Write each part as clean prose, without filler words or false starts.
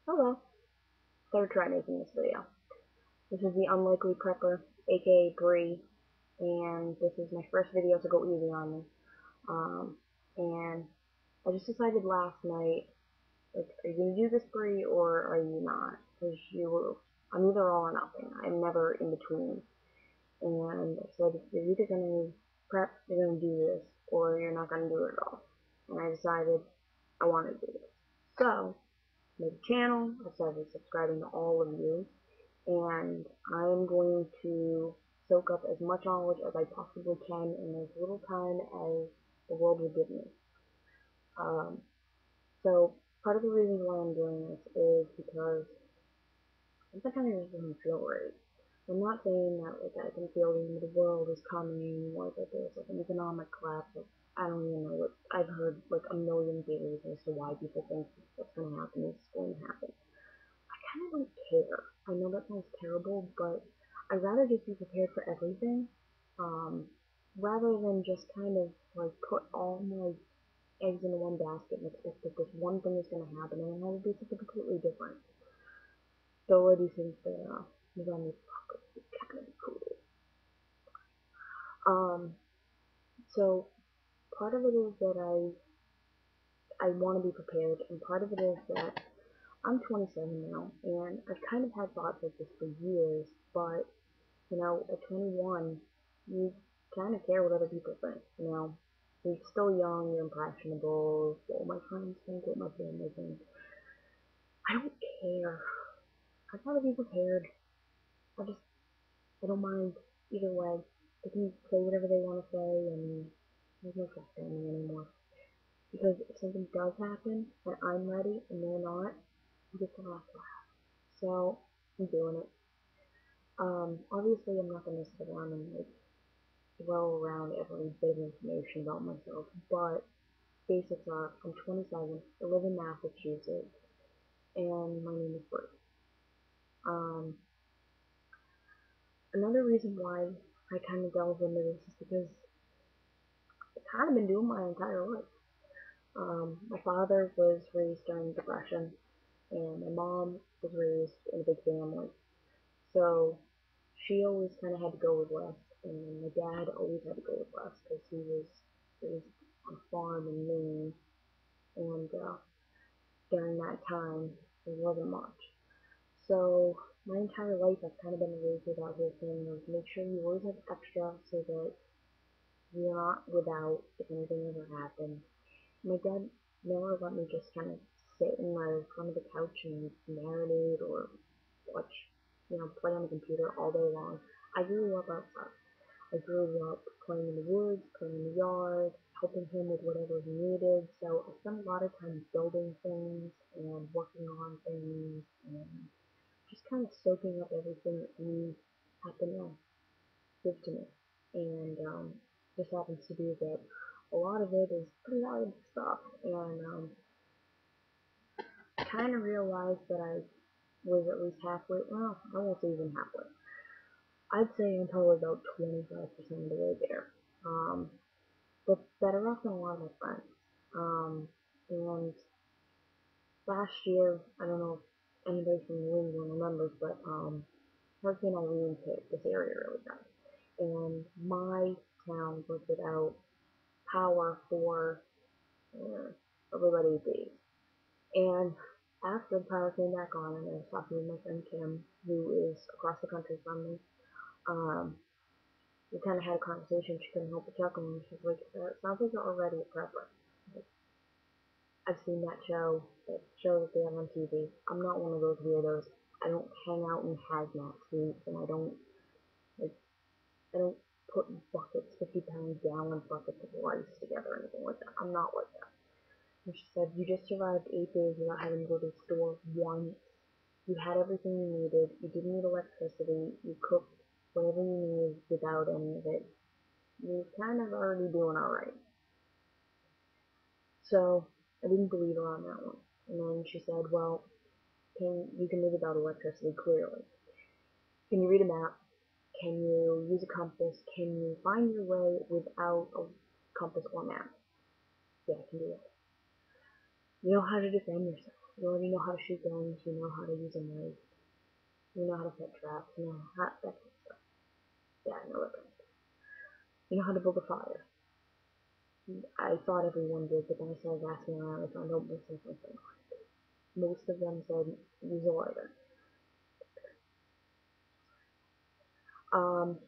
Hello, third try making this video. This is the Unlikely Prepper, aka Bree, and this is my first video to go easy on me. And I just decided last night, like, are you gonna do this, Bree, or are you not? Because I'm either all or nothing. I'm never in between. And I said, you're either gonna prep, you're gonna do this, or you're not gonna do it at all. And I decided I want to do this. So, made a channel, I started subscribing to all of you, and I'm going to soak up as much knowledge as I possibly can in as little time as the world will give me. Um, so part of the reason why I'm doing this is because sometimes I just doesn't feel right. I'm not saying that like I can feel the end of the world is coming or that there's like an economic collapse. Or, I don't even know what I've heard like a million theories as to why people think what's going to happen is going to happen. I kind of don't care. I know that sounds terrible, but I'd rather just be prepared for everything, um, rather than just kind of like put all my eggs in one basket and expect that this one thing is going to happen and then have it be something completely different. Though I do think that the zombie apocalypse is kind of cool. Um, so part of it is that I want to be prepared, and part of it is that I'm 27 now, and I've kind of had thoughts like this for years, but you know, at 21, you kind of care what other people think, you know. You're still young, you're impressionable, what my friends think, what my family thinks. I don't care. I'd rather be prepared. I just, I don't mind either way. They can say whatever they want to say, and there's no trust in me anymore. Because if something does happen, and I'm ready, and they're not, I'm just gonna have to laugh. So, I'm doing it. Obviously I'm not gonna sit around and like throw around every bit of information about myself, but basics are I'm 27, I live in Massachusetts, and my name is Bert. Um, another reason why I kind of delve into this is because I've kind of been doing my entire life. My father was raised during Depression, and my mom was raised in a big family. So she always kind of had to go with less, and my dad always had to go with less because he was raised on a farm in Maine, and during that time there wasn't much. So my entire life I've kind of been raised with that whole thing of make sure you always have extra so that you're not without if anything ever happens. My dad never let me just kind of sit in the front of the couch and marinate or watch, play on the computer all day long. I grew up outside. I grew up playing in the woods, playing in the yard, helping him with whatever he needed. So I spent a lot of time building things and working on things and just kind of soaking up everything that he happened to give to me. And just happens to be that a lot of it is pretty valuable stuff. And I kind of realized that I was at least halfway, well, I won't say even halfway. I'd say I'm probably about 25% of the way there. But better off than a lot of my friends. And last year, I don't know if anybody from New England remembers, but Hurricane Irene hit this area really bad. And my town was without power for about 8 days. And after the power came back on, and I was talking with my friend Kim, who is across the country from me, um, we kind of had a conversation. She couldn't help but chuckle, and she's like, "It sounds like you're already a prepper." Like, I've seen that show that they have on TV. I'm not one of those weirdos. I don't hang out in hazmat suits, and like, I don't put buckets, 50-pound gallon buckets of rice together or anything like that. I'm not like that. And she said, you just survived 8 days without having to go to the store once. You had everything you needed. You didn't need electricity. You cooked whatever you needed without any of it. You're kind of already doing alright. So I didn't believe her on that one. And then she said, well, you can live without electricity, clearly. Can you read a map? Can you use a compass? Can you find your way without a compass or map? Yeah, I can do that. You know how to defend yourself. You already know how to shoot guns, you know how to use a knife, you know how to set traps, you know how that kind of stuff. Yeah, I know that kind of stuff. You know how to build a fire. I thought everyone did, but then I started asking around, I found out most of them don't. Most of them said use a lighter. Um,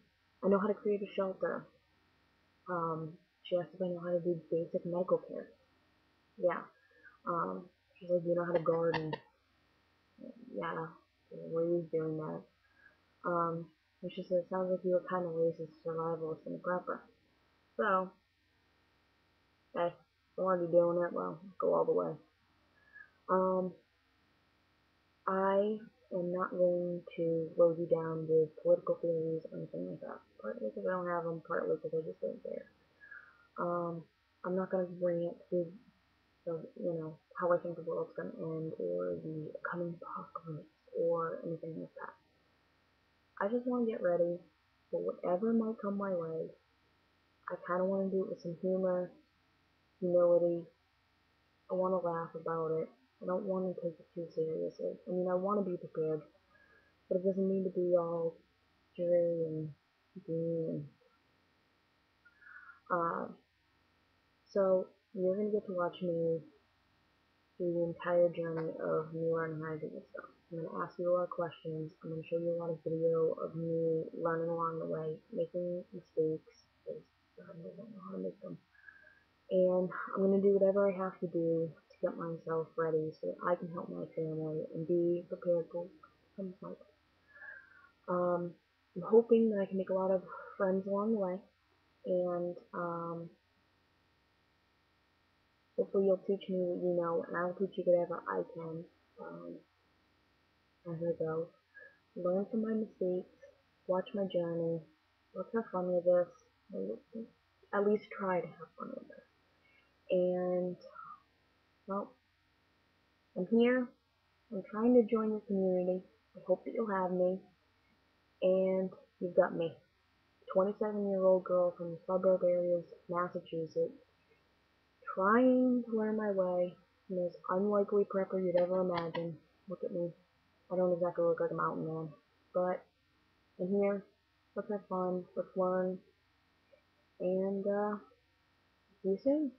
I know how to create a shelter. She asked if I know how to do basic medical care. Yeah. She's like, you know how to garden. Yeah, we're used doing that. And she said, sounds like you were kind of raised as a survivalist and a prepper. So, hey, I'm already doing it, well, go all the way. Um, I am not going to load you down with political theories or anything like that. Partly because I don't have them, partly because I just don't care. Um, I'm not going to bring it to how I think the world's going to end or the coming apocalypse or anything like that. I just want to get ready for whatever might come my way. I kind of want to do it with some humor, humility. I want to laugh about it. I don't want to take it too seriously. I mean, I want to be prepared, but it doesn't need to be all dreary and gloomy. Uh, so you're gonna get to watch me through the entire journey of me learning how to do this stuff. I'm gonna ask you a lot of questions. I'm gonna show you a lot of video of me learning along the way, making mistakes, because I don't know how to make them. And I'm gonna do whatever I have to do to get myself ready so that I can help my family and be prepared for comes my way. I'm hoping that I can make a lot of friends along the way, and hopefully you'll teach me what you know, and I'll teach you whatever I can um, as I go. Learn from my mistakes, watch my journey, let's have fun with this, at least try to have fun with this. And, well, I'm here, I'm trying to join your community, I hope that you'll have me, and you've got me, 27-year-old girl from the suburb areas of Massachusetts, trying to learn my way, the most unlikely prepper you'd ever imagine. Look at me, I don't exactly look like a mountain man, but I'm here, let's have fun, let's learn, and see you soon.